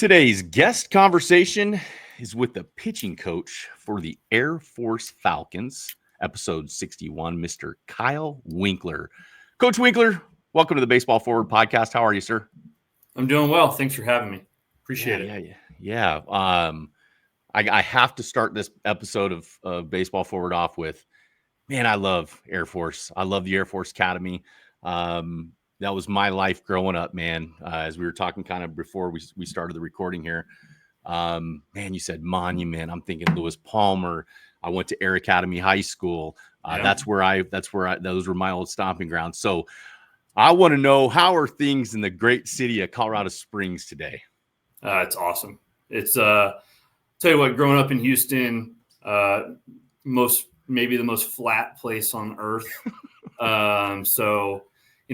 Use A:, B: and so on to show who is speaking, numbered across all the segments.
A: Today's guest conversation is with the pitching coach for the Air Force Falcons, episode 61, Mr. Kyle Winkler. Coach Winkler, welcome to the Baseball Forward podcast. How are you, sir?
B: I'm doing well. Thanks for having me. Appreciate it.
A: Yeah. I have to start this episode of Baseball Forward off with, man, I love Air Force. I love the Air Force Academy. That was my life growing up, man. As we were talking kind of before we started the recording here, man, you said Monument. I'm thinking Lewis Palmer. I went to Air Academy High School. Those were my old stomping grounds. So I want to know, how are things in the great city of Colorado Springs today?
B: It's awesome. It's tell you what, growing up in Houston, maybe the most flat place on earth. So,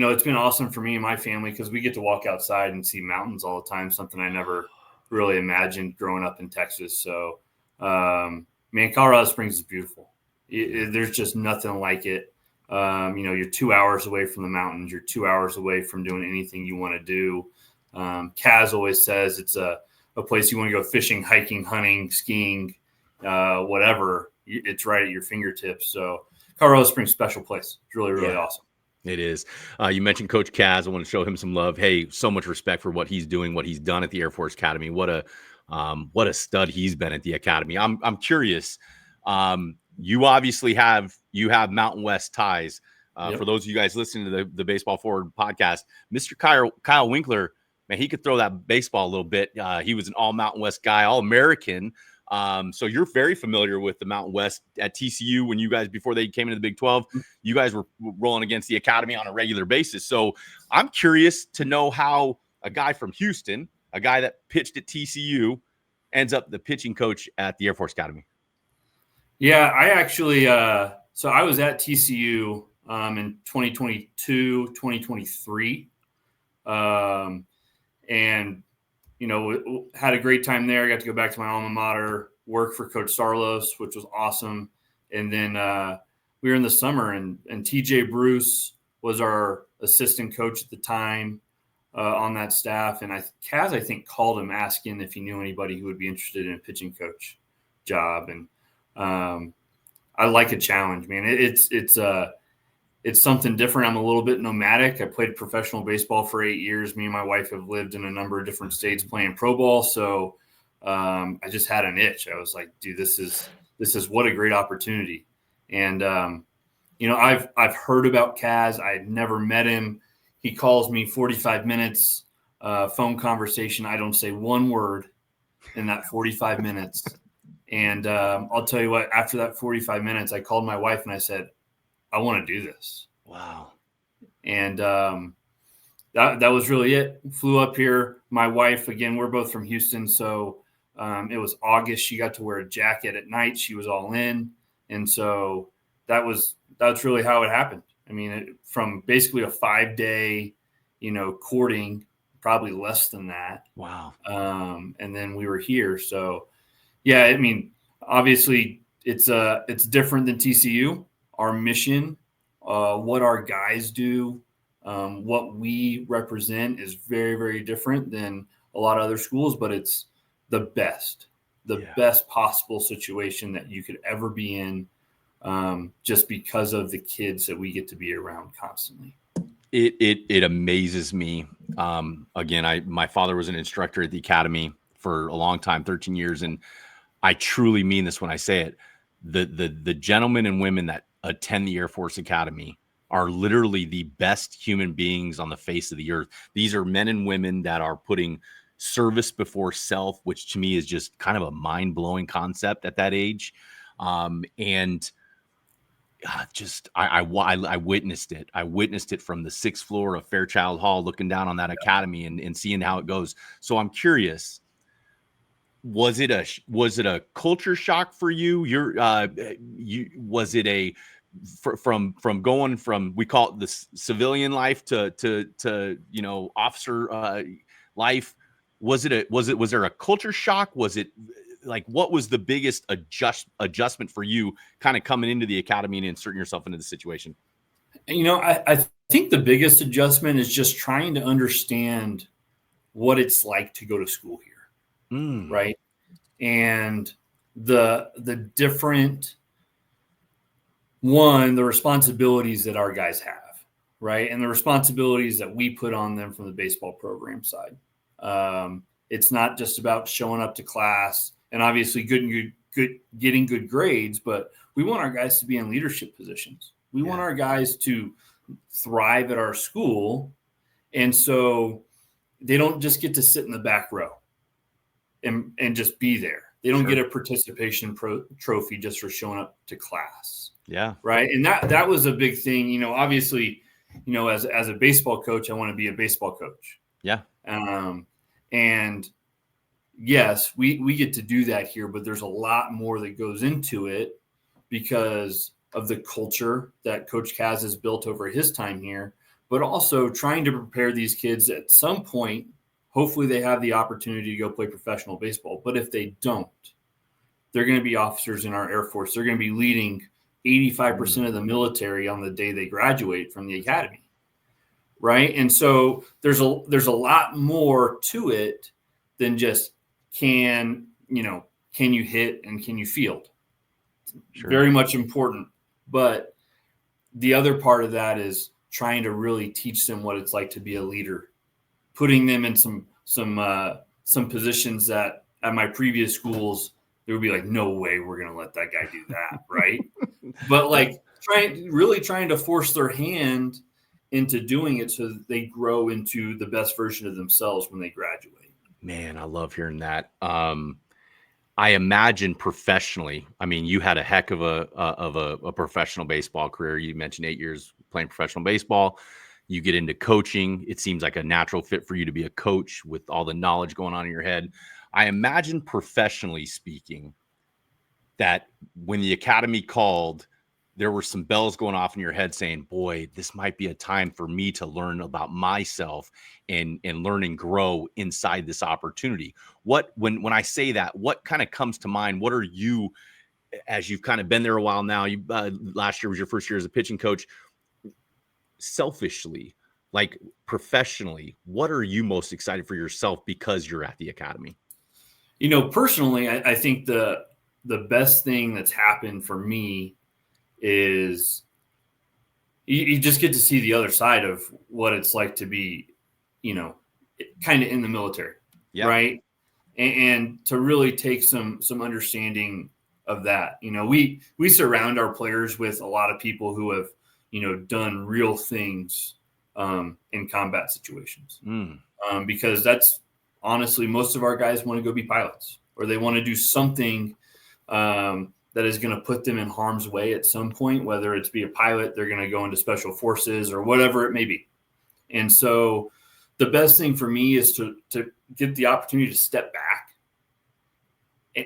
B: it's been awesome for me and my family because we get to walk outside and see mountains all the time, something I never really imagined growing up in Texas. So, man, Colorado Springs is beautiful. There's just nothing like it. You're 2 hours away from the mountains. You're 2 hours away from doing anything you want to do. Kaz always says it's a place you want to go fishing, hiking, hunting, skiing, whatever. It's right at your fingertips. So Colorado Springs, special place. It's really, really awesome.
A: It is. You mentioned Coach Kaz. I want to show him some love. Hey, so much respect for what he's doing, what he's done at the Air Force Academy. What a stud he's been at the Academy. I'm curious. You obviously have Mountain West ties. For those of you guys listening to the Baseball Forward podcast, Mr. Kyle Winkler, man, he could throw that baseball a little bit. He was an all Mountain West guy, all American. So you're very familiar with the Mountain West at TCU when you guys, before they came into the Big 12, you guys were rolling against the Academy on a regular basis. So I'm curious to know how a guy from Houston, a guy that pitched at TCU, ends up the pitching coach at the Air Force Academy.
B: Yeah, I actually, so I was at TCU in 2022, 2023. And had a great time there. I got to go back to my alma mater, work for Coach Sarlos, which was awesome. And then we were in the summer, and TJ Bruce was our assistant coach at the time on that staff. And Kaz, I think, called him asking if he knew anybody who would be interested in a pitching coach job. And I like a challenge, man. It's something different. I'm a little bit nomadic. I played professional baseball for 8 years. Me and my wife have lived in a number of different states playing pro ball. So I just had an itch. I was like, dude, this is what a great opportunity. And, I've heard about Kaz. I had never met him. He calls me 45 minutes, phone conversation. I don't say one word in that 45 minutes. And I'll tell you what, after that 45 minutes, I called my wife and I said, I want to do this.
A: Wow.
B: And that was really it. Flew up here. My wife, again, we're both from Houston. So it was August. She got to wear a jacket at night. She was all in. And so that's really how it happened. I mean, from basically a 5-day, courting, probably less than that.
A: Wow.
B: And then we were here. So, yeah, I mean, obviously it's different than TCU. Our mission, what our guys do, what we represent is very, very different than a lot of other schools, but it's the best possible situation that you could ever be in, just because of the kids that we get to be around constantly.
A: It amazes me. Again, my father was an instructor at the Academy for a long time, 13 years. And I truly mean this when I say it. The gentlemen and women that attend the Air Force Academy are literally the best human beings on the face of the earth. These are men and women that are putting service before self, which to me is just kind of a mind-blowing concept at that age. I witnessed it. I witnessed it from the 6th floor of Fairchild Hall, looking down on that academy and seeing how it goes. So I'm curious, was it a culture shock for you? Was it from going from, we call it the civilian life to officer life? Was there a culture shock? Was it like, what was the biggest adjustment for you kind of coming into the academy and inserting yourself into the situation?
B: I think the biggest adjustment is just trying to understand what it's like to go to school here. right? And the different the responsibilities that our guys have, right? And the responsibilities that we put on them from the baseball program side. It's not just about showing up to class and obviously getting good grades, but we want our guys to be in leadership positions. We want our guys to thrive at our school. And so they don't just get to sit in the back row and just be there. They don't get a participation trophy just for showing up to class.
A: Yeah.
B: Right. And that was a big thing, you know, obviously, you know, as a baseball coach, I want to be a baseball coach.
A: Yeah.
B: And yes, we get to do that here, but there's a lot more that goes into it because of the culture that Coach Kaz has built over his time here, but also trying to prepare these kids at some point. Hopefully they have the opportunity to go play professional baseball. But if they don't, they're going to be officers in our Air Force. They're going to be leading 85% of the military on the day they graduate from the academy. Right. And so there's a lot more to it than just can you hit and can you field? Sure. Very much important. But the other part of that is trying to really teach them what it's like to be a leader, putting them in some positions that at my previous schools, they would be like, no way we're going to let that guy do that. Right. But like trying to force their hand into doing it so that they grow into the best version of themselves when they graduate.
A: Man, I love hearing that. I imagine professionally, I mean, you had a heck of a professional baseball career. You mentioned 8 years playing professional baseball. You get into coaching. It seems like a natural fit for you to be a coach with all the knowledge going on in your head. I imagine professionally speaking that when the academy called, there were some bells going off in your head saying, boy, this might be a time for me to learn about myself and learn and grow inside this opportunity. When I say that, what kind of comes to mind? What are you, as you've kind of been there a while now, last year was your first year as a pitching coach, selfishly, like professionally, what are you most excited for yourself because you're at the academy?
B: You know, personally, I think the best thing that's happened for me is you just get to see the other side of what it's like to be, you know, kind of in the military, right? And to really take some understanding of that. You know, we surround our players with a lot of people who have, you know, done real things in combat situations, because that's honestly, most of our guys want to go be pilots, or they want to do something that is going to put them in harm's way at some point, whether it's be a pilot, they're going to go into special forces or whatever it may be. And so the best thing for me is to get the opportunity to step back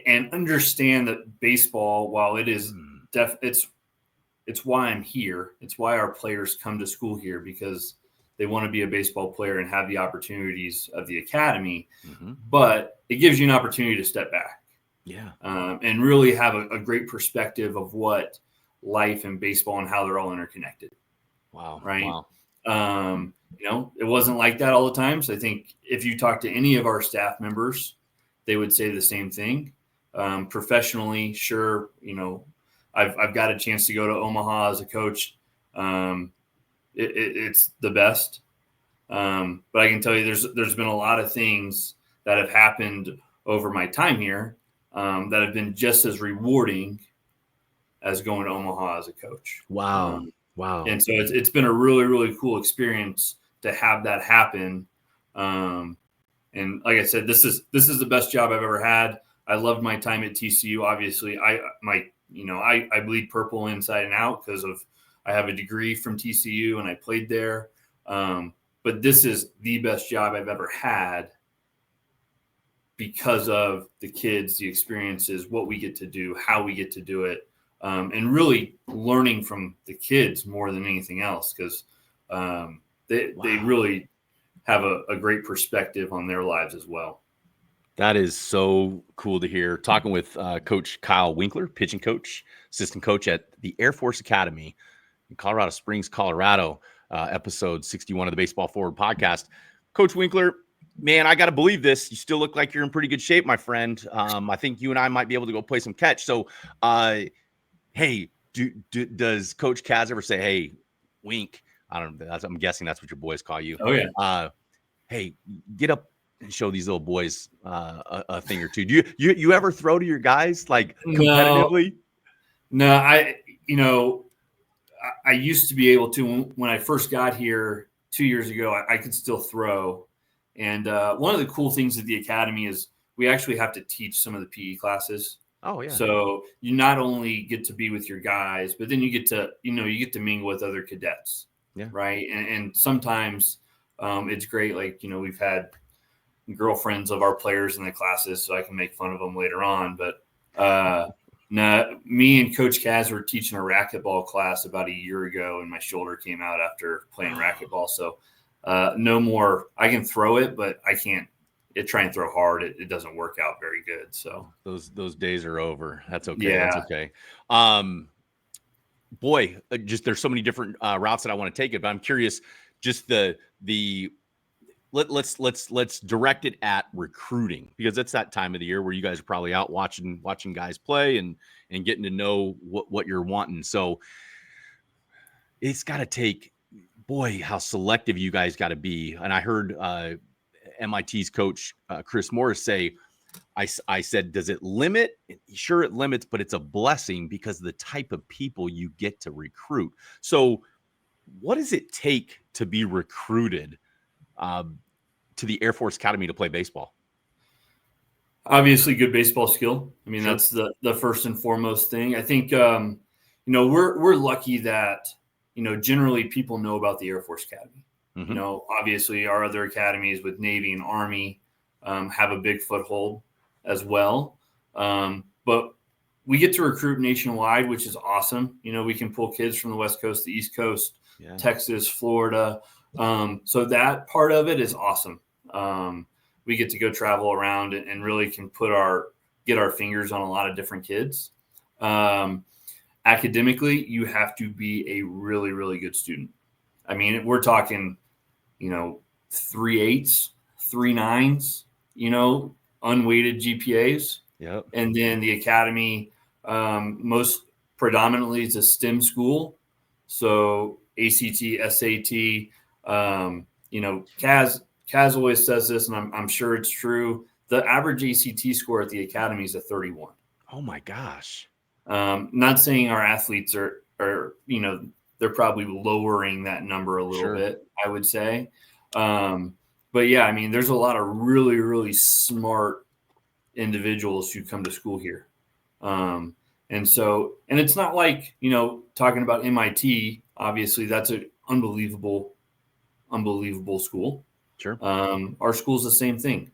B: and understand that baseball, while it is it's why I'm here. It's why our players come to school here, because they want to be a baseball player and have the opportunities of the academy, but it gives you an opportunity to step back. And really have a great perspective of what life and baseball and how they're all interconnected.
A: Wow.
B: Right. Wow. You know, it wasn't like that all the time. So I think if you talk to any of our staff members, they would say the same thing. Professionally, sure. You know, I've got a chance to go to Omaha as a coach. It's the best. But I can tell you there's been a lot of things that have happened over my time here that have been just as rewarding as going to Omaha as a coach.
A: Wow.
B: And so it's been a really, really cool experience to have that happen. And like I said, this is the best job I've ever had. I loved my time at TCU. Obviously, I bleed purple inside and out because I have a degree from TCU and I played there. But this is the best job I've ever had, because of the kids, the experiences, what we get to do, how we get to do it, and really learning from the kids more than anything else, because they really have a great perspective on their lives as well.
A: That is so cool to hear. Talking with Coach Kyle Winkler, pitching coach, assistant coach at the Air Force Academy in Colorado Springs, Colorado, episode 61 of the Baseball Forward podcast. Coach Winkler, Man, I got to believe this. You still look like you're in pretty good shape, my friend. I think you and I might be able to go play some catch. So, hey, does Coach Kaz ever say, "Hey, Wink"? I don't know. I'm guessing that's what your boys call you.
B: Oh yeah.
A: Hey, get up and show these little boys a thing or two. Do you ever throw to your guys like competitively?
B: No, I used to be able to when I first got here 2 years ago. I could still throw, and one of the cool things at the academy is we actually have to teach some of the PE classes.
A: Oh yeah.
B: So you not only get to be with your guys, but then you get to mingle with other cadets.
A: Yeah.
B: Right. And sometimes it's great. Like we've had girlfriends of our players in the classes, so I can make fun of them later on. But me and Coach Kaz were teaching a racquetball class about a year ago, and my shoulder came out after playing racquetball. So no more. I can throw it, but I can't try and throw hard. It doesn't work out very good. So
A: those days are over. That's okay.
B: Yeah.
A: That's okay. Boy, just there's so many different routes that I want to take it, but I'm curious. Just let's direct it at recruiting, because it's that time of the year where you guys are probably out watching guys play and getting to know what you're wanting. So it's got to take, boy, how selective you guys got to be. And I heard MIT's coach Chris Morris say, I said, does it limit? Sure, it limits, but it's a blessing because of the type of people you get to recruit. So what does it take to be recruited to the Air Force Academy to play baseball?
B: Obviously, good baseball skill. I mean,
A: Sure.
B: That's the first and foremost thing. I think we're lucky that generally people know about the Air Force Academy.
A: Mm-hmm.
B: Obviously, our other academies with Navy and Army have a big foothold as well. But we get to recruit nationwide, which is awesome. We can pull kids from the West Coast, the East Coast, Texas, Florida. So that part of it is awesome. We get to go travel around and really can get our fingers on a lot of different kids. Academically, you have to be a really, really good student. I mean, we're talking, 3.8s, 3.9s, unweighted GPAs.
A: Yep. And
B: then the academy, most predominantly is a STEM school. So ACT, SAT, Kaz always says this, and I'm sure it's true. The average ACT score at the academy is a 31.
A: Oh my gosh.
B: Not saying our athletes are they're probably lowering that number a little bit, I would say. But yeah, I mean, there's a lot of really, really smart individuals who come to school here. And it's not like, talking about MIT, obviously that's an unbelievable school.
A: Sure.
B: Our school's the same thing.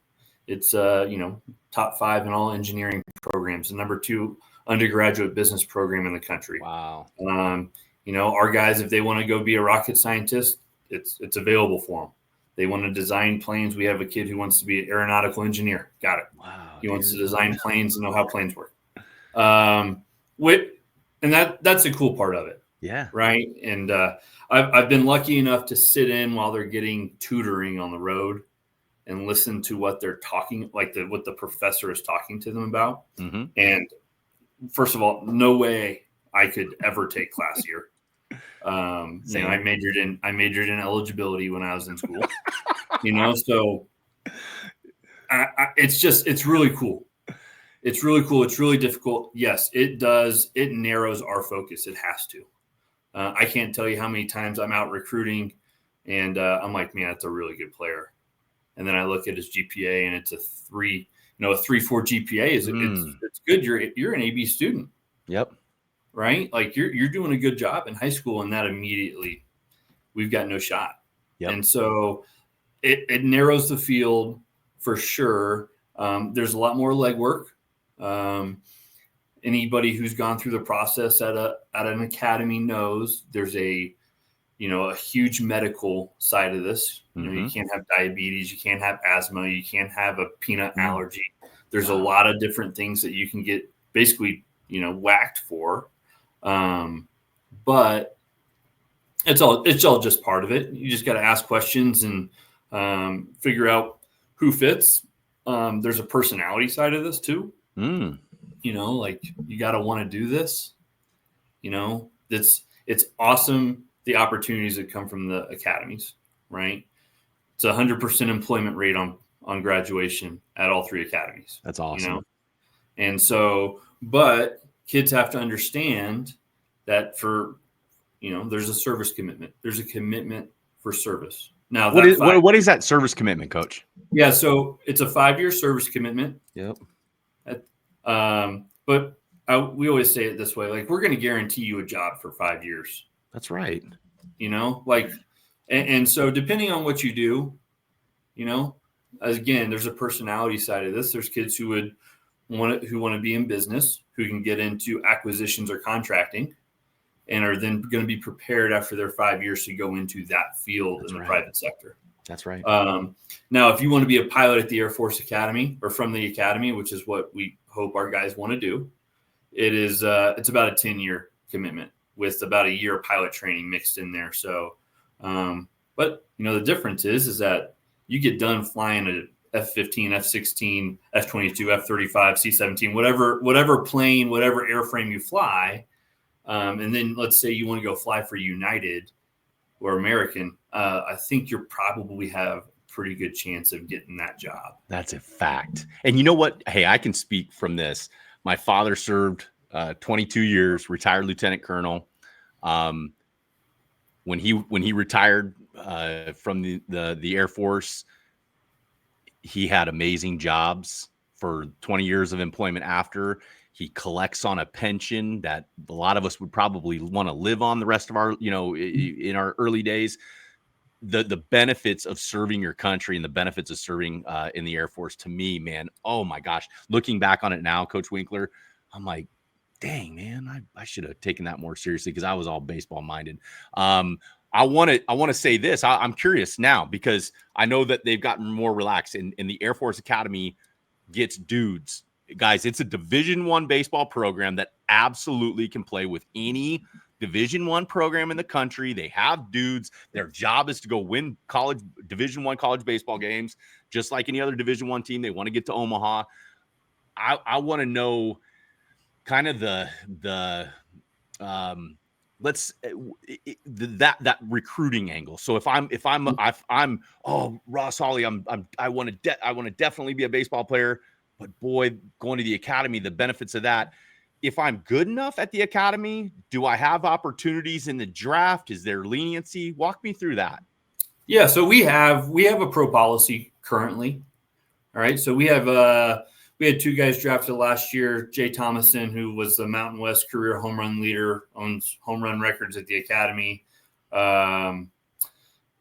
B: It's, top 5 in all engineering programs, and number 2 undergraduate business program in the country.
A: Wow.
B: Our guys, if they want to go be a rocket scientist, it's available for them. They want to design planes. We have a kid who wants to be an aeronautical engineer. Got it.
A: Wow.
B: He wants to design planes and know how planes work. And that's the cool part of it.
A: Yeah.
B: Right. And I've been lucky enough to sit in while they're getting tutoring on the road and listen to what they're talking, what the professor is talking to them about.
A: Mm-hmm.
B: And first of all, no way I could ever take class here. I majored in eligibility when I was in school. So it's really cool. It's really cool. It's really difficult. Yes, it does. It narrows our focus. It has to. I can't tell you how many times I'm out recruiting and I'm like, man, that's a really good player. And then I look at his GPA and it's a 3.4 GPA it's good. You're an AB student.
A: Yep.
B: Right. Like you're doing a good job in high school, and that immediately we've got no shot. Yep. And so it narrows the field for sure. There's a lot more legwork. Anybody who's gone through the process at an academy knows there's a huge medical side of this. You can't have diabetes, you can't have asthma, you can't have a peanut allergy. There's a lot of different things that you can get basically, whacked for. But it's all just part of it. You just got to ask questions and figure out who fits. There's a personality side of this too.
A: Mm.
B: You know, like you got to want to do this. You know, it's awesome, the opportunities that come from the academies, right? It's 100% employment rate on graduation at all 3 academies.
A: That's awesome.
B: You know? And so, but kids have to understand that there's a service commitment. There's a commitment for service. Now,
A: what is that service commitment, Coach?
B: Yeah, so it's a 5-year service commitment.
A: Yep.
B: But we always say it this way, like, we're going to guarantee you a job for 5 years.
A: That's right.
B: You know, like, and so depending on what you do, you know, again, there's a personality side of this. There's kids who want to be in business, who can get into acquisitions or contracting, and are then going to be prepared after their 5 years to go into that field in the private sector.
A: That's right.
B: Now, if you want to be a pilot at the Air Force Academy or from the Academy, which is what we hope our guys want to do, it's about a 10-year commitment with about a year of pilot training mixed in there. So, but you know, the difference is that you get done flying a F-15, F-16, F-22, F-35, C-17, whatever plane, whatever airframe you fly. And then let's say you want to go fly for United or American. I think you probably have a pretty good chance of getting that job.
A: That's a fact. And you know what? Hey, I can speak from this. My father served 22 years, retired lieutenant colonel. When he retired from the Air Force, he had amazing jobs for 20 years of employment after. He collects on a pension that a lot of us would probably want to live on the rest of our, in our early days. The benefits of serving your country and the benefits of serving in the Air Force, to me, man, oh my gosh, looking back on it now, Coach Winkler, I'm like, dang, man, I should have taken that more seriously because I was all baseball minded. I want to say this. I'm curious now because I know that they've gotten more relaxed, and the Air Force Academy gets dudes. Guys, it's a Division I baseball program that absolutely can play with any Division I program in the country. They have dudes. Their job is to go win Division I college baseball games, just like any other Division I team. They want to get to Omaha. I want to know kind of that recruiting angle. So if I'm Ross Hawley, I want to definitely be a baseball player. But boy, going to the academy, the benefits of that. If I'm good enough at the academy, do I have opportunities in the draft? Is there leniency? Walk me through that.
B: Yeah, so we have a pro policy currently. All right, so we had 2 guys drafted last year. Jay Thomason, who was the Mountain West career home run leader, owns home run records at the academy.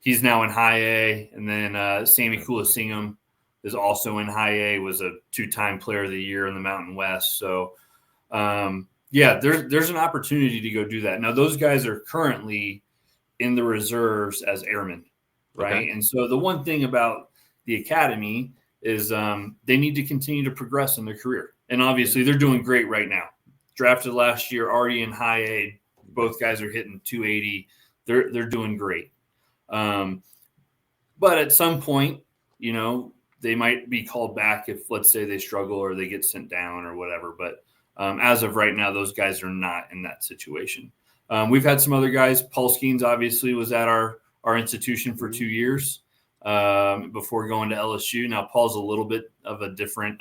B: He's now in high A, and then Sammy Kulasingam is also in high A, was a 2-time player of the year in the Mountain West. So, there's an opportunity to go do that. Now, those guys are currently in the reserves as airmen, right? Okay. And so the one thing about the academy is they need to continue to progress in their career. And obviously they're doing great right now. Drafted last year, already in high A. Both guys are hitting 280. They're doing great. But at some point, they might be called back if, let's say, they struggle or they get sent down or whatever. But as of right now, those guys are not in that situation. We've had some other guys. Paul Skeens obviously was at our institution for 2 years before going to LSU. Now, Paul's a little bit of a different,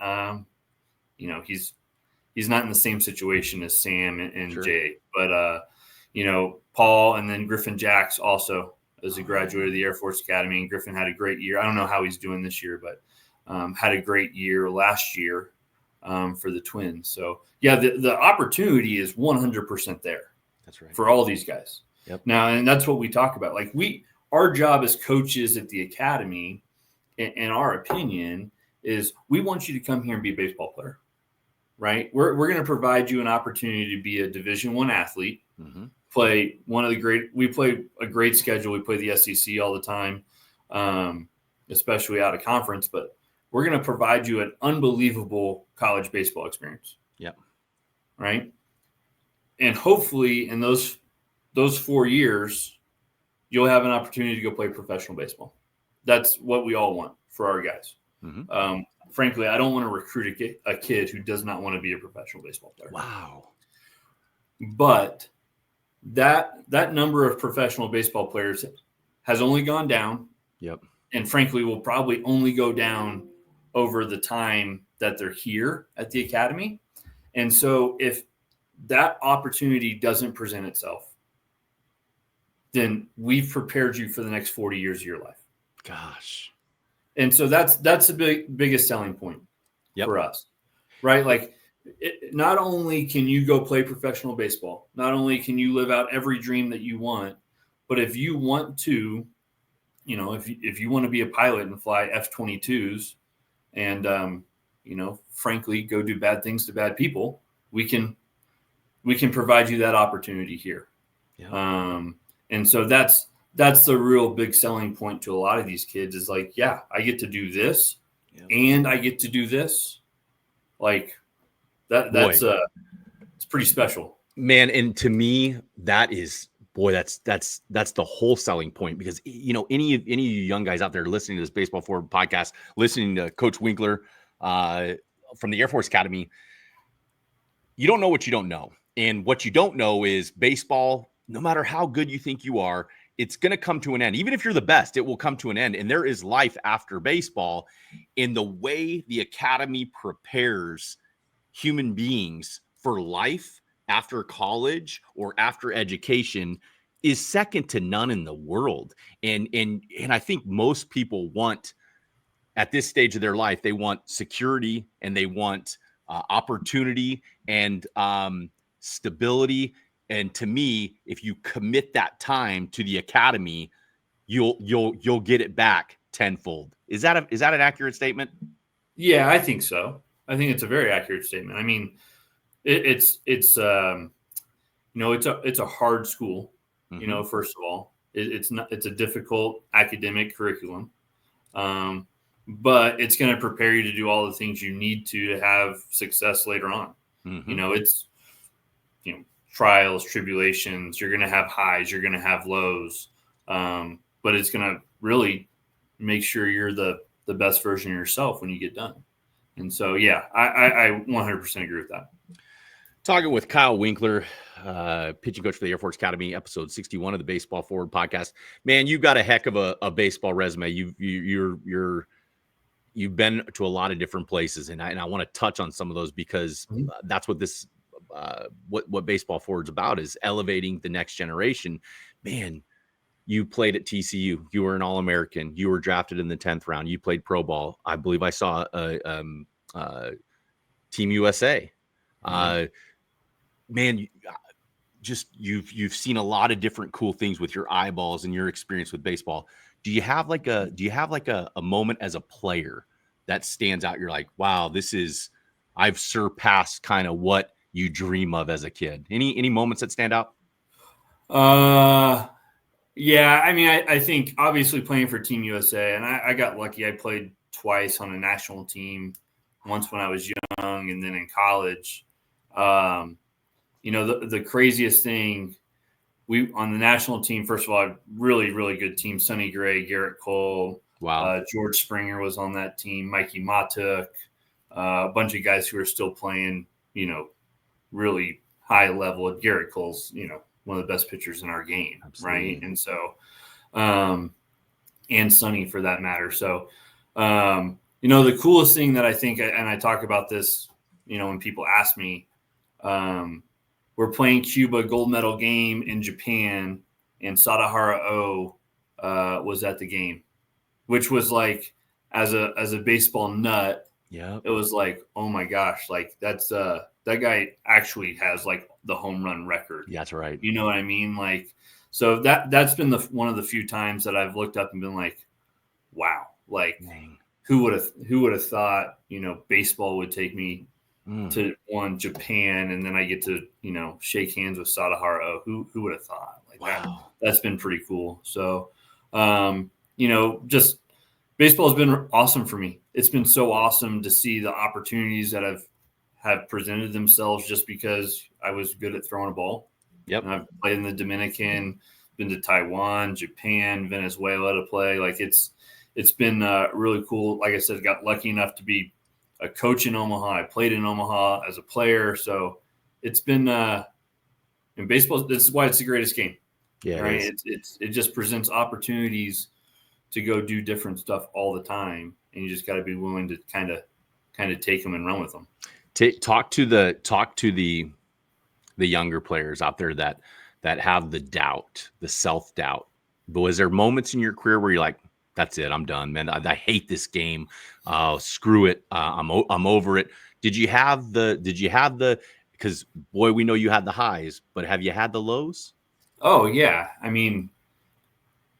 B: he's not in the same situation as Sam and sure. Jay. But, Paul and then Griffin Jacks also as a graduate of the Air Force Academy. And Griffin had a great year. I don't know how he's doing this year, but had a great year last year for the Twins. So, yeah, the opportunity is 100% there.
A: That's right.
B: For all these guys.
A: Yep.
B: Now, and that's what we talk about. Like our job as coaches at the academy, in our opinion, is we want you to come here and be a baseball player, right? We're going to provide you an opportunity to be a Division I athlete, play we play a great schedule. We play the SEC all the time, especially out of conference, but we're going to provide you an unbelievable college baseball experience.
A: Yep.
B: Right. And hopefully in those 4 years, you'll have an opportunity to go play professional baseball. That's what we all want for our guys. Frankly, I don't want to recruit a kid who does not want to be a professional baseball player.
A: Wow.
B: But that number of professional baseball players has only gone down.
A: Yep.
B: And frankly, will probably only go down over the time that they're here at the academy. And so if that opportunity doesn't present itself, then we've prepared you for the next 40 years of your life.
A: Gosh.
B: And so that's the biggest selling point for us, right? Like, not only can you go play professional baseball, not only can you live out every dream that you want, but if you want to, if you want to be a pilot and fly F-22s and, frankly, go do bad things to bad people, we can provide you that opportunity here. Yeah. And so that's the real big selling point to a lot of these kids is like, yeah, I get to do this and I get to do this. Like that's it's pretty special,
A: man. And to me, that is, that's the whole selling point, because, any of you young guys out there listening to this Baseball Forward podcast, listening to Coach Winkler from the Air Force Academy, you don't know what you don't know. And what you don't know is baseball, no matter how good you think you are, it's going to come to an end. Even if you're the best, it will come to an end. And there is life after baseball. In the way the academy prepares human beings for life after college or after education is second to none in the world. And I think most people want, at this stage of their life, they want security and they want opportunity and stability. And to me, if you commit that time to the academy, you'll get it back tenfold. Is that an accurate statement?
B: Yeah, I think so. I think it's a very accurate statement. I mean, it's a hard school. Mm-hmm. First of all, it's a difficult academic curriculum, but it's going to prepare you to do all the things you need to have success later on. Mm-hmm. It's trials, tribulations. You're going to have highs. You're going to have lows, but it's going to really make sure you're the best version of yourself when you get done. And so, yeah, I 100% agree with that.
A: Talking with Kyle Winkler, pitching coach for the Air Force Academy, episode 61 of the Baseball Forward podcast. Man, you've got a heck of a baseball resume. You've been to a lot of different places, and I want to touch on some of those because that's what this what Baseball Forward's about, is elevating the next generation. Man, you played at TCU. You were an All-American. You were drafted in the 10th round. You played pro ball. I believe I saw Team USA. Man, just you've seen a lot of different cool things with your eyeballs and your experience with baseball. Do you have like a moment as a player that stands out? You're like, wow, I've surpassed kind of what you dream of as a kid. Any moments that stand out?
B: Yeah, I mean, I think obviously playing for Team USA, and I got lucky. I played twice on a national team, once when I was young and then in college. The craziest thing, on the national team, first of all, a really, really good team. Sonny Gray, Garrett Cole,
A: wow.
B: George Springer was on that team, Mikey Matuk, a bunch of guys who are still playing, really high level. Garrett Cole's, one of the best pitchers in our game. Absolutely. Right. And so, and Sonny for that matter. So, the coolest thing that I think, and I talk about this, when people ask me, we're playing Cuba gold medal game in Japan, and Sadahara O was at the game, which was like, as a baseball nut,
A: yeah,
B: it was like, oh my gosh, like that's that guy actually has like the home run record.
A: Yeah, that's right.
B: You know what I mean? Like, so that's been one of the few times that I've looked up and been like, wow, like dang. Who would have thought, baseball would take me to Japan, and then I get to, shake hands with Sadahara O. Who would have thought? Like, wow, that's been pretty cool. So, just baseball has been awesome for me. It's been so awesome to see the opportunities that have presented themselves just because I was good at throwing a ball.
A: Yep.
B: And I've played in the Dominican, been to Taiwan, Japan, Venezuela to play. Like it's it's been really cool. Like I said, got lucky enough to be a coach in Omaha. I played in Omaha as a player. So it's been in baseball. This is why it's the greatest game.
A: Yeah,
B: right. It just presents opportunities to go do different stuff all the time. And you just got to be willing to kind of take them and run with them.
A: Talk to the younger players out there that have the doubt, the self-doubt. But was there moments in your career where you're like, that's it, I'm done, man. I hate this game. Screw it. I'm over it. Did you have the, because boy, we know you had the highs, but have you had the lows?
B: Oh yeah. I mean,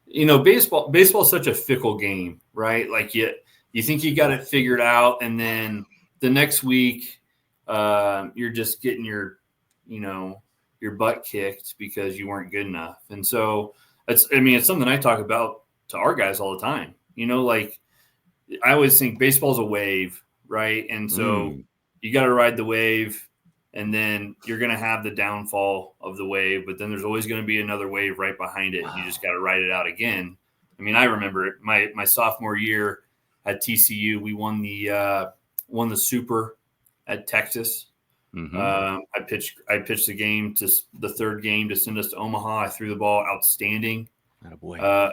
B: baseball is such a fickle game, right? Like you think you got it figured out, and then the next week you're just getting your butt kicked because you weren't good enough. And so it's something I talk about to our guys all the time. Like I always think baseball's a wave, right? And so you got to ride the wave, and then you're going to have the downfall of the wave, but then there's always going to be another wave right behind it. And you just got to ride it out again. I mean, I remember it, my sophomore year at TCU, we won the Super at Texas.
A: Mm-hmm.
B: I pitched the game to the third game to send us to Omaha. I threw the ball outstanding.
A: Attaboy.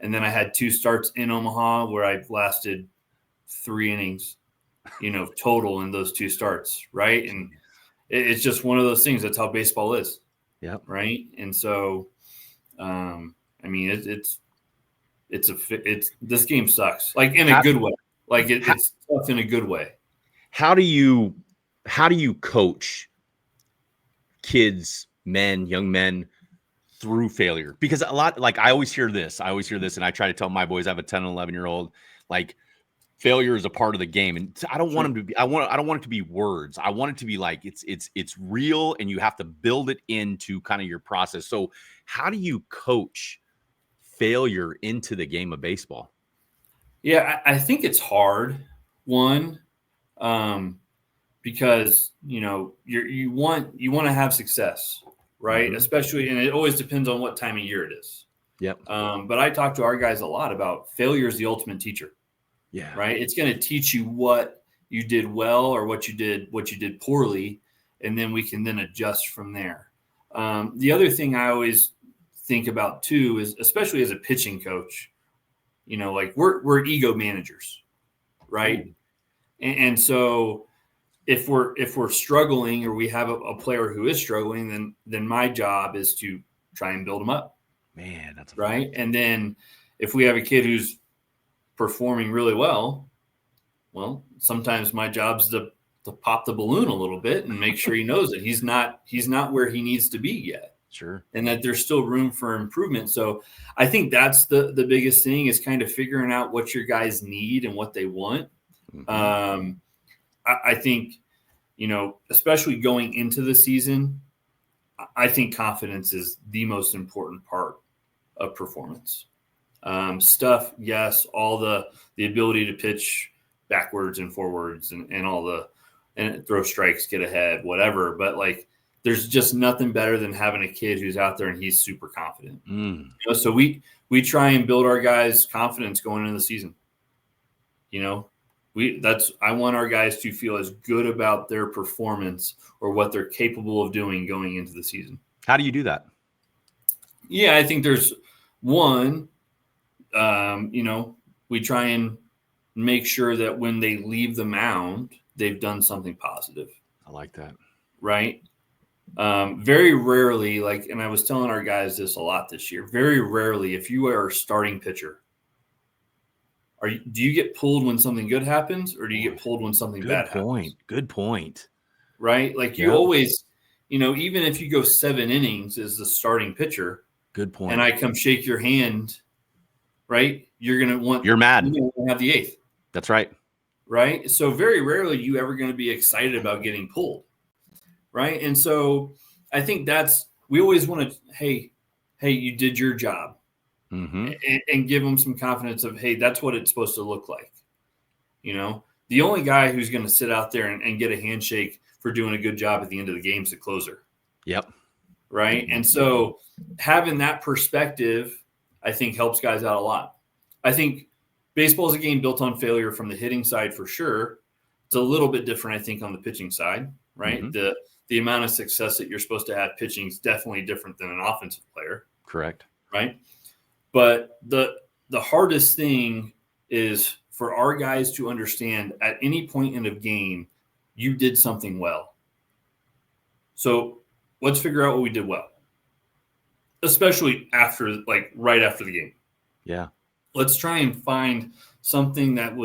B: And then I had 2 starts in Omaha where I lasted 3 innings, total in those 2 starts. Right. And it's just one of those things. That's how baseball is.
A: Yeah.
B: Right. And so, this game sucks, like in a good way. Like it's tough in a good way.
A: How do you coach kids, young men through failure? Because a lot, like I always hear this, and I try to tell my boys, I have a 10 and 11-year-old, like failure is a part of the game. And I don't want them to be, I don't want it to be words. I want it to be like, it's real, and you have to build it into kind of your process. So how do you coach failure into the game of baseball?
B: Yeah, I think it's hard. One, because you want to have success, right? Mm-hmm. Especially, and it always depends on what time of year it is.
A: Yep.
B: But I talk to our guys a lot about failure is the ultimate teacher.
A: Yeah.
B: Right. It's going to teach you what you did well or what you did poorly, and then we can then adjust from there. The other thing I always think about too is, especially as a pitching coach, like we're ego managers, right? Mm-hmm. And so if we're struggling, or we have a player who is struggling, then my job is to try and build them up.
A: Man, that's
B: right. And then if we have a kid who's performing really well, sometimes my job's to pop the balloon a little bit and make sure he knows that he's not where he needs to be yet.
A: Sure. And
B: that there's still room for improvement. So I think that's the biggest thing, is kind of figuring out what your guys need and what they want. Mm-hmm. I think, especially going into the season, I think confidence is the most important part of performance. Stuff, yes, all the ability to pitch backwards and forwards and all and throw strikes, get ahead, whatever. But like, there's just nothing better than having a kid who's out there and he's super confident. So we try and build our guys' confidence going into the season. I want our guys to feel as good about their performance or what they're capable of doing going into the season.
A: How do you do that?
B: Yeah, I think there's one. We try and make sure that when they leave the mound, they've done something positive.
A: I like that.
B: Right. Very rarely, and I was telling our guys this a lot this year, very rarely, if you are a starting pitcher, do you get pulled when something good happens, or do you get pulled when something bad happens?
A: Good point.
B: Right. Like you always, even if you go 7 innings as the starting pitcher,
A: good point.
B: And I come shake your hand, right? You're
A: mad.
B: You're going to have the 8th.
A: That's right.
B: Right. So very rarely are you ever going to be excited about getting pulled. Right. And so I think we always want to, hey, you did your job. Mm-hmm. and give them some confidence of, hey, that's what it's supposed to look like. The only guy who's going to sit out there and get a handshake for doing a good job at the end of the game is the closer.
A: Yep.
B: Right. And so having that perspective, I think, helps guys out a lot. I think baseball is a game built on failure from the hitting side for sure. It's a little bit different, I think, on the pitching side, right? Mm-hmm. The amount of success that you're supposed to have pitching is definitely different than an offensive player.
A: Correct.
B: Right. But the hardest thing is for our guys to understand at any point in a game, you did something well. So let's figure out what we did well, especially right after the game.
A: Yeah.
B: Let's try and find something that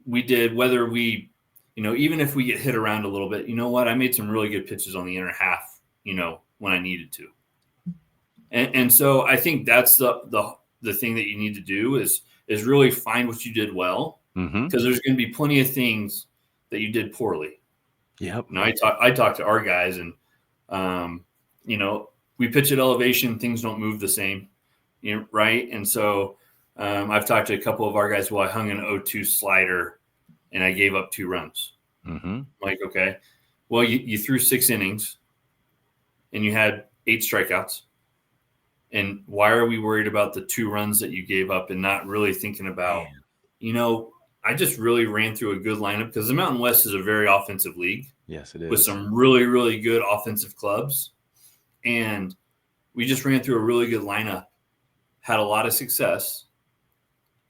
B: we did, whether we, even if we get hit around a little bit, you know what? I made some really good pitches on the inner half, when I needed to. And so I think that's the thing that you need to do is really find what you did well, because there's going to be plenty of things that you did poorly.
A: Yep.
B: Now I talk to our guys, and we pitch at elevation, things don't move the same, right? And so I've talked to a couple of our guys. Well, I hung an 0-2 slider, and I gave up 2 runs. I'm like, okay, well, you threw 6 innings, and you had 8 strikeouts. And why are we worried about the 2 runs that you gave up and not really thinking about, I just really ran through a good lineup, because the Mountain West is a very offensive league.
A: Yes, it is.
B: With some really, really good offensive clubs. And we just ran through a really good lineup, had a lot of success,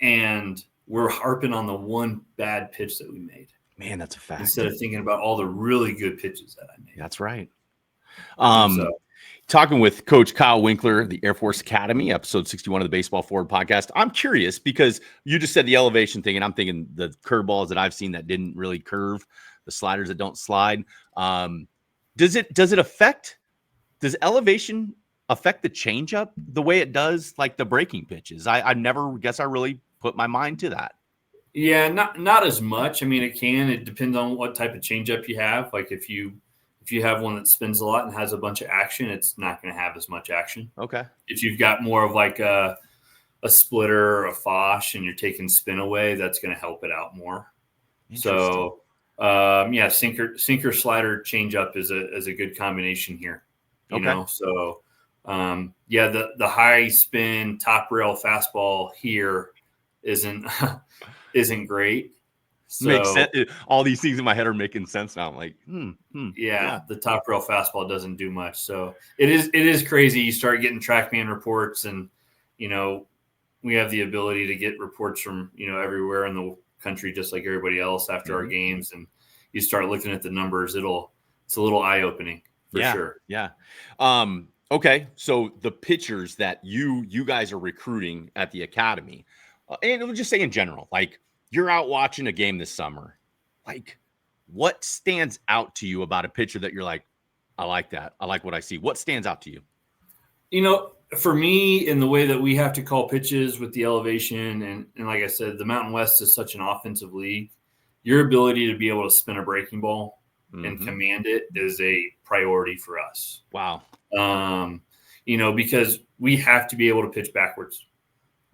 B: and we're harping on the one bad pitch that we made.
A: Man, that's a fact.
B: Instead of thinking about all the really good pitches that I made.
A: That's right. Talking with Coach Kyle Winkler, the Air Force Academy, episode 61 of the Baseball Forward podcast. I'm curious, because you just said the elevation thing, and I'm thinking the curveballs that I've seen that didn't really curve, the sliders that don't slide. Does elevation affect the changeup the way it does like the breaking pitches? I never guess I really put my mind to that.
B: Yeah, not as much. I mean, it can. It depends on what type of changeup you have. Like if you have one that spins a lot and has a bunch of action, it's not going to have as much action. Okay. If you've got more of like a splitter or a Fosh and you're taking spin away, that's going to help it out more. So, sinker slider changeup is a good combination here. You know, so the high spin top rail fastball here isn't great. So,
A: makes sense. All these things in my head are making sense now. I'm like,
B: the top rail fastball doesn't do much. So it is crazy. You start getting TrackMan reports, and we have the ability to get reports from everywhere in the country, just like everybody else after our games. And you start looking at the numbers. It's a little eye opening for sure.
A: Yeah. Okay. So the pitchers that you guys are recruiting at the academy, and we'll just say in general, like, you're out watching a game this summer. Like, what stands out to you about a pitcher that you're like, I like that. I like what I see. What stands out to you?
B: For me, in the way that we have to call pitches with the elevation, and like I said, the Mountain West is such an offensive league. Your ability to be able to spin a breaking ball and command it is a priority for us.
A: Wow.
B: Because we have to be able to pitch backwards.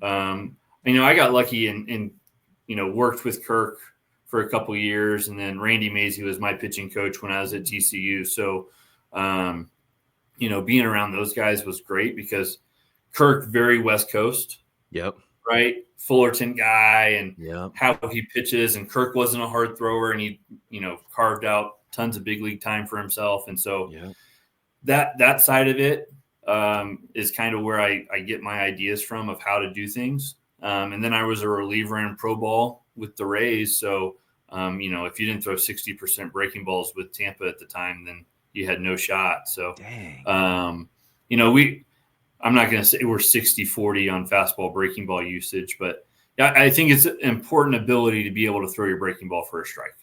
B: I got lucky and worked with Kirk for a couple of years, and then Randy Mazie was my pitching coach when I was at TCU. So, being around those guys was great, because Kirk, very West Coast.
A: Yep.
B: Right. Fullerton guy, and how he pitches. And Kirk wasn't a hard thrower, and he, carved out tons of big league time for himself. And so that side of it is kind of where I get my ideas from of how to do things. And then I was a reliever in pro ball with the Rays. So, if you didn't throw 60% breaking balls with Tampa at the time, then you had no shot. So, I'm not going to say we're 60-40 on fastball breaking ball usage, but I think it's an important ability to be able to throw your breaking ball for a strike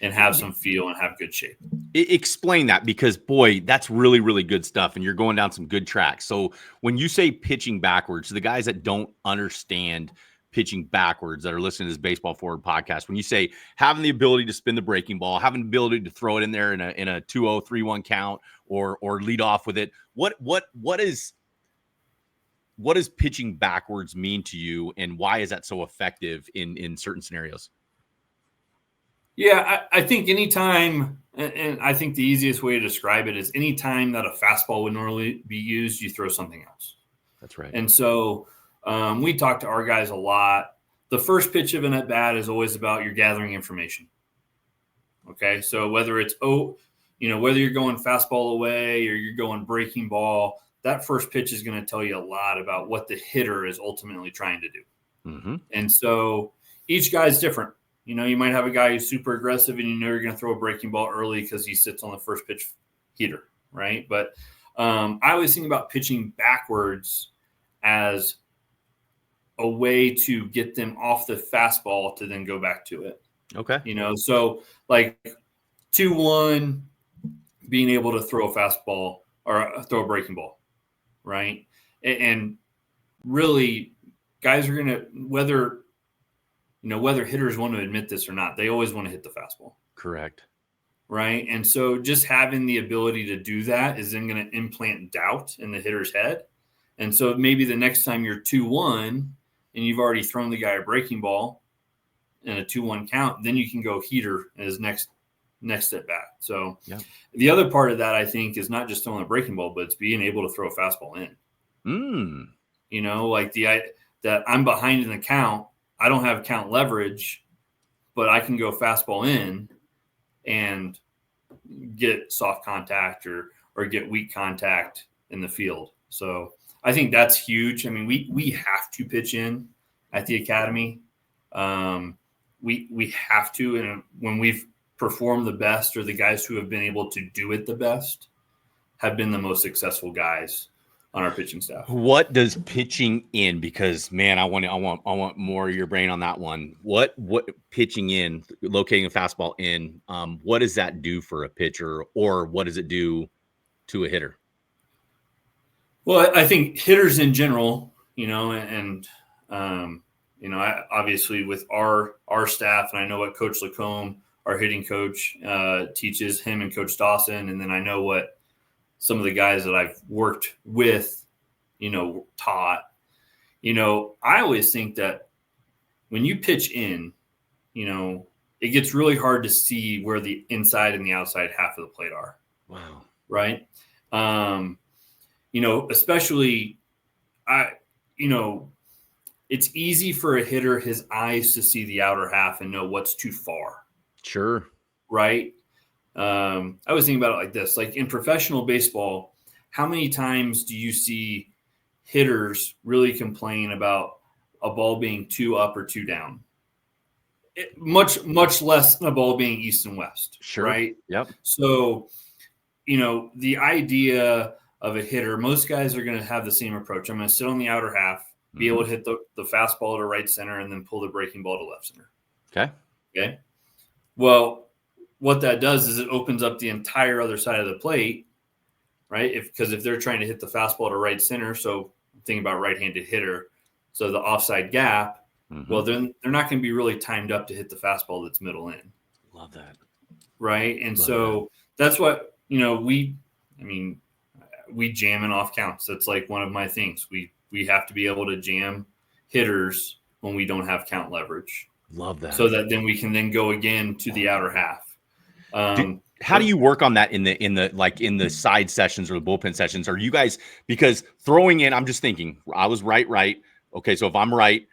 B: and have some feel and have good shape.
A: Explain that, because boy, that's really, really good stuff. And you're going down some good tracks. So when you say pitching backwards, the guys that don't understand pitching backwards that are listening to this Baseball Forward podcast, when you say having the ability to spin the breaking ball, having the ability to throw it in there in a 2-0, 3-1 count, or lead off with it, what does pitching backwards mean to you, and why is that so effective in certain scenarios?
B: Yeah, I think anytime, and I think the easiest way to describe it is anytime that a fastball would normally be used, you throw something else.
A: That's right.
B: And so we talk to our guys a lot the first pitch of an at bat is always about you're gathering information. Okay. So whether it's, whether you're going fastball away or you're going breaking ball, that first pitch is going to tell you a lot about what the hitter is ultimately trying to do.
A: Mm-hmm.
B: And so each guy's different. You might have a guy who's super aggressive and you're going to throw a breaking ball early because he sits on the first pitch heater, right? But I always think about pitching backwards as a way to get them off the fastball to then go back to it.
A: Okay.
B: So like 2-1, being able to throw a fastball or throw a breaking ball, right? And really, guys are going to, whether hitters want to admit this or not, they always want to hit the fastball.
A: Correct.
B: Right. And so just having the ability to do that is then going to implant doubt in the hitter's head. And so maybe the next time you're 2-1 and you've already thrown the guy a breaking ball in a 2-1 count, then you can go heater as next at bat. So The other part of that, I think, is not just throwing a breaking ball, but it's being able to throw a fastball in. Like that I'm behind in the count. I don't have count leverage, but I can go fastball in and get soft contact or get weak contact in the field. So I think that's huge. I mean, we have to pitch in at the academy. We have to, and when we've performed the best, or the guys who have been able to do it the best have been the most successful guys on our pitching staff.
A: What does pitching in? Because man, I want more of your brain on that one. What pitching in, locating a fastball in, what does that do for a pitcher, or what does it do to a hitter?
B: Well, I think hitters in general, I obviously with our staff, and I know what Coach Lacombe, our hitting coach, teaches, him and Coach Dawson, and then I know what some of the guys that I've worked with, taught. I always think that when you pitch in, it gets really hard to see where the inside and the outside half of the plate are.
A: Wow.
B: Right. Especially it's easy for a hitter, his eyes, to see the outer half and know what's too far.
A: Sure.
B: Right. I was thinking about it like this, like in professional baseball, how many times do you see hitters really complain about a ball being too up or too down? Much less than a ball being east and west.
A: Sure.
B: Right.
A: Yep.
B: So, the idea of a hitter, most guys are going to have the same approach. I'm going to sit on the outer half, be able to hit the fastball to right center, and then pull the breaking ball to left center. Okay. Well, what that does is it opens up the entire other side of the plate, right? Because if they're trying to hit the fastball to right center, so think about right-handed hitter, so the offside gap, well, then they're not going to be really timed up to hit the fastball that's middle in.
A: Love that.
B: Right. And that's what, we jam in off counts. That's like one of my things. We have to be able to jam hitters when we don't have count leverage.
A: Love that.
B: So that then we can then go again to the outer half.
A: How do you work on that in the side sessions or the bullpen sessions? Are you guys, because throwing in, I'm just thinking, I was right. Okay. So if I'm right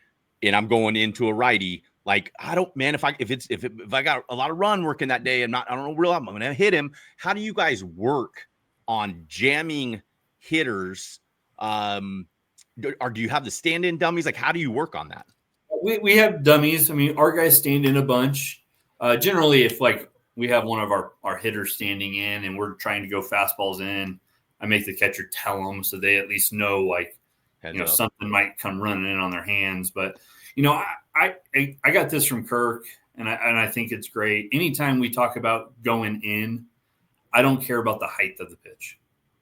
A: and I'm going into a righty, like if I got a lot of run working that day, I'm going to hit him. How do you guys work on jamming hitters? Do you have the stand-in dummies? Like, how do you work on that?
B: We have dummies. I mean, our guys stand in a bunch. Generally, if we have one of our hitters standing in and we're trying to go fastballs in, I make the catcher tell them so they at least know something might come running in on their hands. But I got this from Kirk, and I think it's great. Anytime we talk about going in, I don't care about the height of the pitch.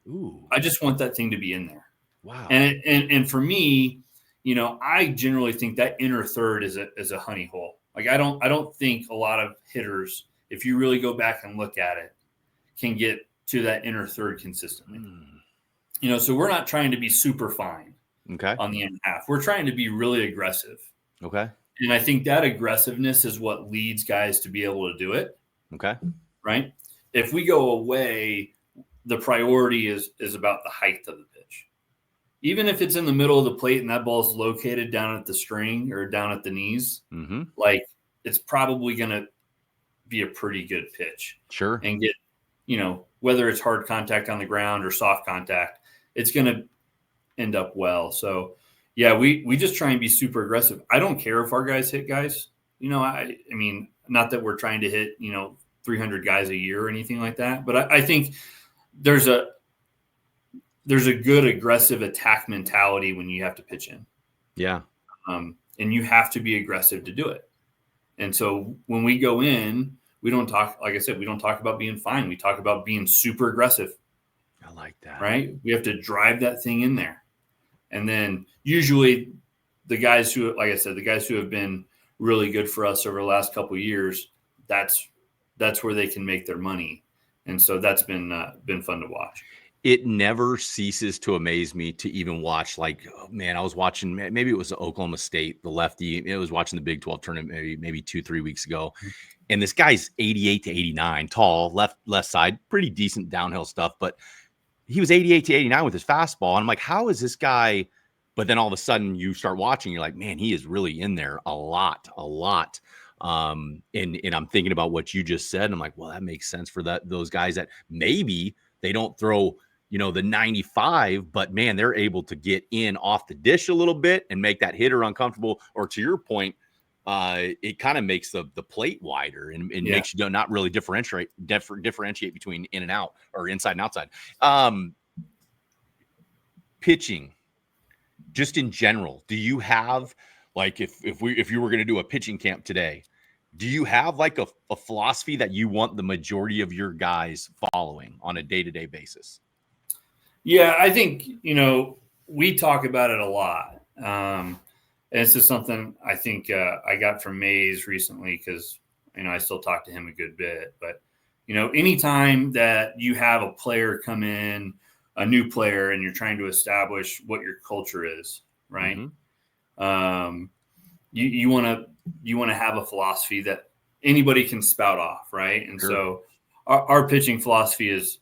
A: Ooh.
B: I just want that thing to be in there.
A: Wow.
B: And for me, I generally think that inner third is a honey hole. Like I don't think a lot of hitters, if you really go back and look at it, can get to that inner third consistently. So we're not trying to be super fine on the end half. We're trying to be really aggressive.
A: Okay.
B: And I think that aggressiveness is what leads guys to be able to do it.
A: Okay.
B: Right. If we go away, the priority is about the height of the pitch. even if it's in the middle of the plate and that ball is located down at the string or down at the knees, like it's probably going to be a pretty good pitch.
A: Sure.
B: And get, whether it's hard contact on the ground or soft contact, it's going to end up well. So, yeah, we just try and be super aggressive. I don't care if our guys hit guys. I mean, not that we're trying to hit, 300 guys a year or anything like that, but I think there's a good aggressive attack mentality when you have to pitch in.
A: Yeah.
B: And you have to be aggressive to do it. And so when we go in, we don't talk, like I said, we don't talk about being fine. We talk about being super aggressive.
A: I like that.
B: Right? We have to drive that thing in there. And then usually the guys who, like I said, the guys who have been really good for us over the last couple of years, that's where they can make their money. And so that's been fun to watch.
A: It never ceases to amaze me to even watch, like, oh, man, I was watching, maybe it was Oklahoma State, the lefty. It was watching the Big 12 tournament maybe 2-3 weeks ago. And this guy's 88 to 89, tall, left side, pretty decent downhill stuff. But he was 88 to 89 with his fastball. And I'm like, how is this guy? But then all of a sudden you start watching, you're like, man, he is really in there a lot. And I'm thinking about what you just said. And I'm like, well, that makes sense for those guys that maybe they don't throw, the 95, but man, they're able to get in off the dish a little bit and make that hitter uncomfortable. Or to your point, it kind of makes the plate wider and makes you not really differentiate between in and out or inside and outside. Pitching, just in general, do you have, like, if you were going to do a pitching camp today, do you have like a philosophy that you want the majority of your guys following on a day-to-day basis?
B: Yeah, I think, we talk about it a lot. And it's just something I think I got from Mays recently because, I still talk to him a good bit. But, anytime that you have a player come in, a new player, and you're trying to establish what your culture is, right? You want to have a philosophy that anybody can spout off, right? And so our pitching philosophy is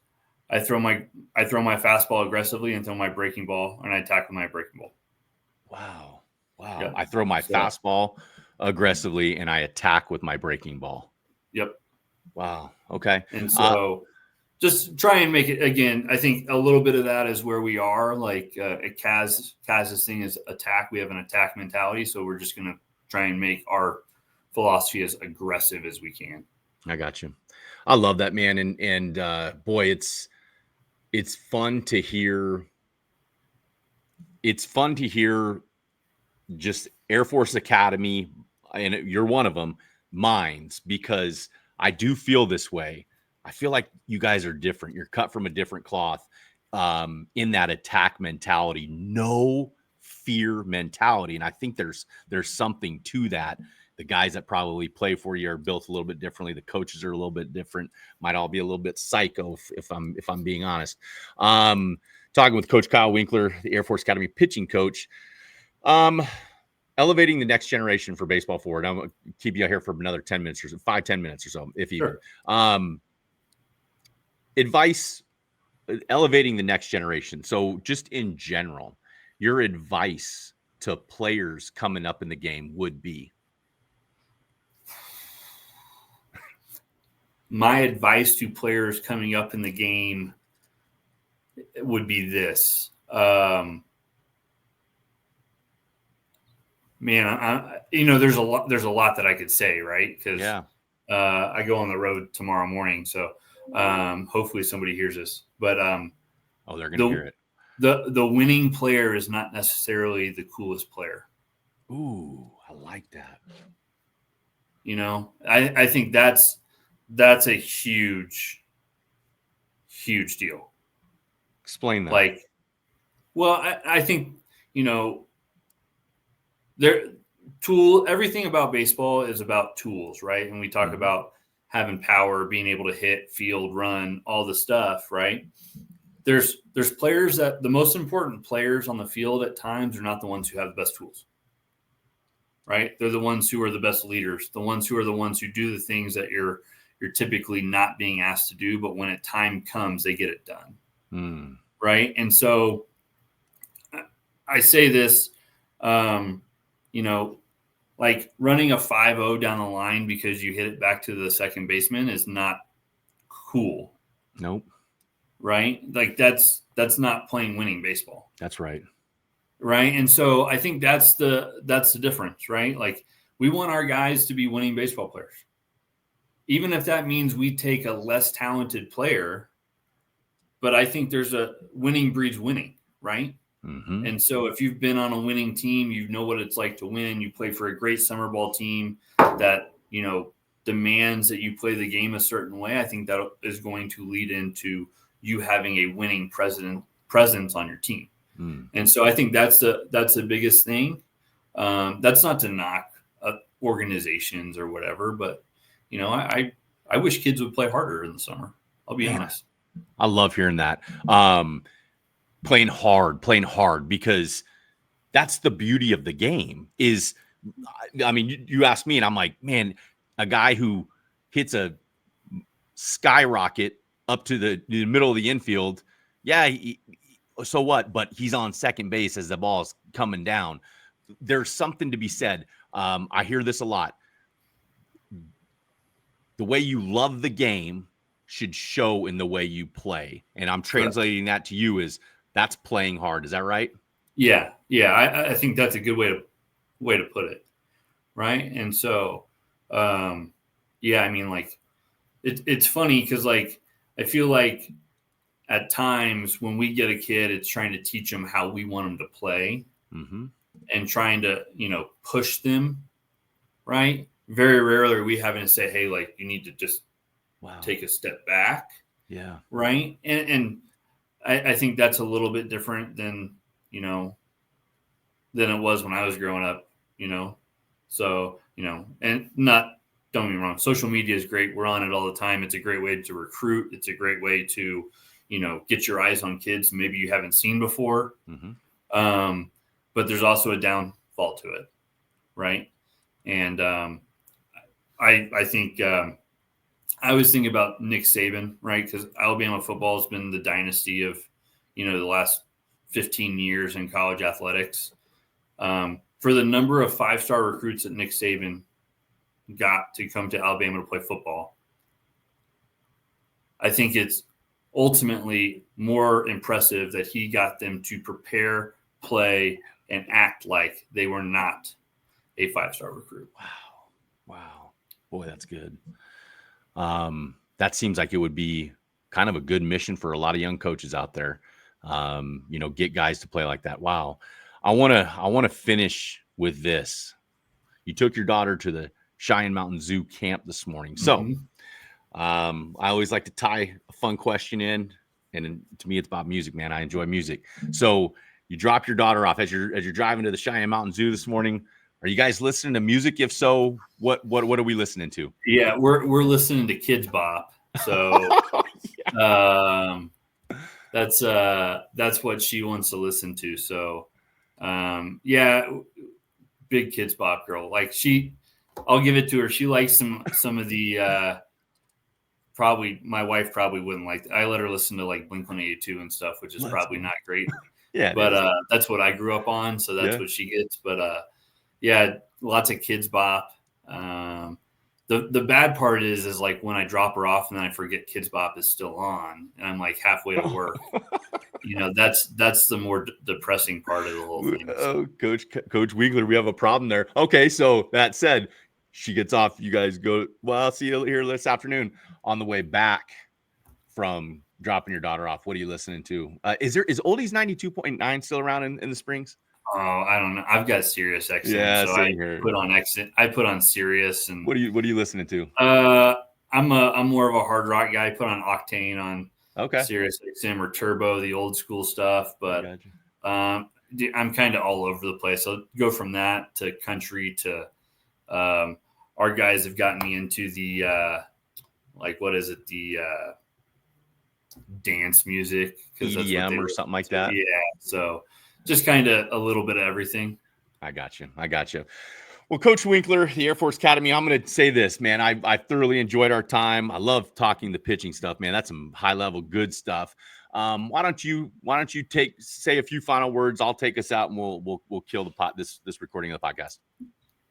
B: I throw my fastball aggressively and throw my breaking ball, and I attack with my breaking ball.
A: Wow.
B: Yep.
A: I throw my fastball aggressively and I attack with my breaking ball.
B: Yep.
A: Wow. Okay.
B: And so just try and make it, again, I think a little bit of that is where we are. Like Kaz's thing is attack. We have an attack mentality. So we're just going to try and make our philosophy as aggressive as we can.
A: I got you. I love that, man. And boy, it's fun to hear. It's fun to hear just Air Force Academy, and you're one of them, minds, because I do feel this way. I feel like you guys are different. You're cut from a different cloth in that attack mentality, no fear mentality. And I think there's something to that. The guys that probably play for you are built a little bit differently. The coaches are a little bit different. Might all be a little bit psycho if I'm being honest. Talking with Coach Kyle Winkler, the Air Force Academy pitching coach. Elevating the next generation for baseball forward. I'm going to keep you out here for another 10 minutes or so, 5-10 minutes or so, if even. Sure. Advice, elevating the next generation. So just in general, your advice to players coming up in the game would be?
B: My advice to players coming up in the game would be this. Man, there's a lot that I could say, right? Because I go on the road tomorrow morning, so hopefully somebody hears this. But
A: they're going to hear it.
B: The winning player is not necessarily the coolest player.
A: Ooh, I like that.
B: I think that's a huge deal.
A: Explain that.
B: I think everything about baseball is about tools, right? And we talk about having power, being able to hit, field, run, all the stuff, right? There's players that the most important players on the field at times are not the ones who have the best tools, right? They're the ones who are the best leaders, the ones who do the things that you're typically not being asked to do, but when time comes, they get it done, right? And so I say this, you know, like running a 5-0 down the line because you hit it back to the second baseman is not cool.
A: Nope.
B: Right? Like that's not playing winning baseball.
A: That's right.
B: Right. And so I think that's the difference, right? Like we want our guys to be winning baseball players. Even if that means we take a less talented player, but I think there's a winning breeds winning, right?
A: Mm-hmm.
B: And so if you've been on a winning team, you know what it's like to win. You play for a great summer ball team that, you know, demands that you play the game a certain way. I think that is going to lead into you having a winning presence on your team. And so I think that's the biggest thing. That's not to knock organizations or whatever, but you know, I wish kids would play harder in the summer. I'll be honest.
A: I love hearing that. Playing hard, because that's the beauty of the game is, I mean, you ask me and I'm like, man, a guy who hits a skyrocket up to the middle of the infield. Yeah. So what? But he's on second base as the ball's coming down. There's something to be said. I hear this a lot. The way you love the game should show in the way you play. And I'm translating that to you as that's playing hard. Is that right?
B: Yeah. Yeah. I think that's a good way to put it. Right. And so, yeah, I mean, like it's funny because like, I feel like at times when we get a kid, it's trying to teach them how we want them to play and trying to, you know, push them. Right. Very rarely are we having to say, hey, like you need to just take a step back.
A: Yeah.
B: Right. And I think that's a little bit different than, you know, than it was when I was growing up, you know? So, you know, and don't get me wrong. Social media is great. We're on it all the time. It's a great way to recruit. It's a great way to, you know, get your eyes on kids maybe you haven't seen before. But there's also a downfall to it. Right. And I think I always think about Nick Saban, right? Because Alabama football has been the dynasty of, you know, the last 15 years in college athletics. For the number of 5-star recruits that Nick Saban got to come to Alabama to play football, I think it's ultimately more impressive that he got them to prepare, play, and act like they were not a 5-star recruit.
A: Wow. Boy, that's good. That seems like it would be kind of a good mission for a lot of young coaches out there. You know, get guys to play like that. Wow. I want to finish with this. You took your daughter to the Cheyenne Mountain Zoo camp this morning. So, I always like to tie a fun question in, and to me, it's about music, man. I enjoy music. So you drop your daughter off as you're driving to the Cheyenne Mountain Zoo this morning. Are you guys listening to music? If so, what are we listening to?
B: Yeah, we're listening to Kidz Bop. So that's what she wants to listen to. So yeah, big Kidz Bop girl. Like I'll give it to her. She likes some of the probably my wife probably wouldn't like. I let her listen to like Blink-182 and stuff, which is probably not great.
A: Yeah,
B: but that's what I grew up on, so that's what she gets. But yeah, lots of Kidz Bop. The bad part is like when I drop her off and then I forget Kidz Bop is still on, and I'm like halfway to work. You know, that's the more depressing part of the whole thing.
A: Oh, Coach Winkler, we have a problem there. Okay, so that said, she gets off. You guys go. Well, I'll see you here this afternoon. On the way back from dropping your daughter off, what are you listening to? Is Oldies 92.9 still around in the Springs?
B: Oh, I don't know. I've got Sirius XM, so I put on Sirius. And
A: what are you listening to?
B: I'm more of a hard rock guy. I put on Octane on Sirius XM or Turbo, the old school stuff. But I'm kind of all over the place. I'll go from that to country to our guys have gotten me into the the dance music, because
A: EDM or something like that.
B: Yeah, so just kind of a little bit of everything.
A: I got you. Well, Coach Winkler, the Air Force Academy, I'm going to say this, man. I thoroughly enjoyed our time. I love talking the pitching stuff, man. That's some high-level good stuff. Why don't you say a few final words? I'll take us out, and we'll kill this recording of the podcast.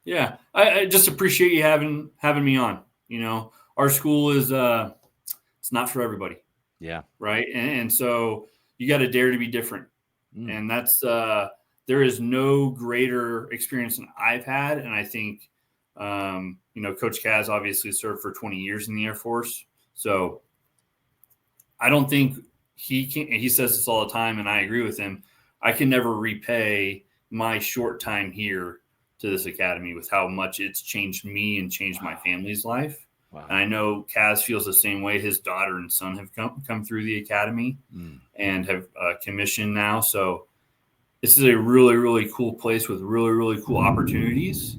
B: Yeah, I just appreciate you having me on. Our school is it's not for everybody.
A: Yeah.
B: Right. And so you got to dare to be different. And that's there is no greater experience than I've had. And I think, Coach Kaz obviously served for 20 years in the Air Force. So I don't think he says this all the time, and I agree with him. I can never repay my short time here to this academy with how much it's changed me and changed my family's life. Wow. And I know Kaz feels the same way. His daughter and son have come through the academy and have commissioned now. So this is a really, really cool place with really, really cool opportunities.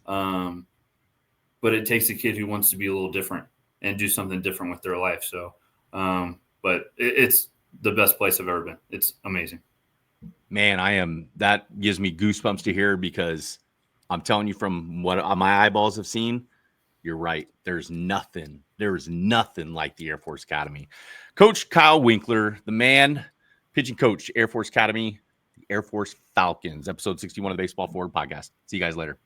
B: But it takes a kid who wants to be a little different and do something different with their life. So, but it's the best place I've ever been. It's amazing.
A: Man, that gives me goosebumps to hear, because I'm telling you, from what my eyeballs have seen, you're right. There's nothing like the Air Force Academy. Coach Kyle Winkler, the man, pitching coach, Air Force Academy, the Air Force Falcons, episode 61 of the Baseball Forward podcast. See you guys later.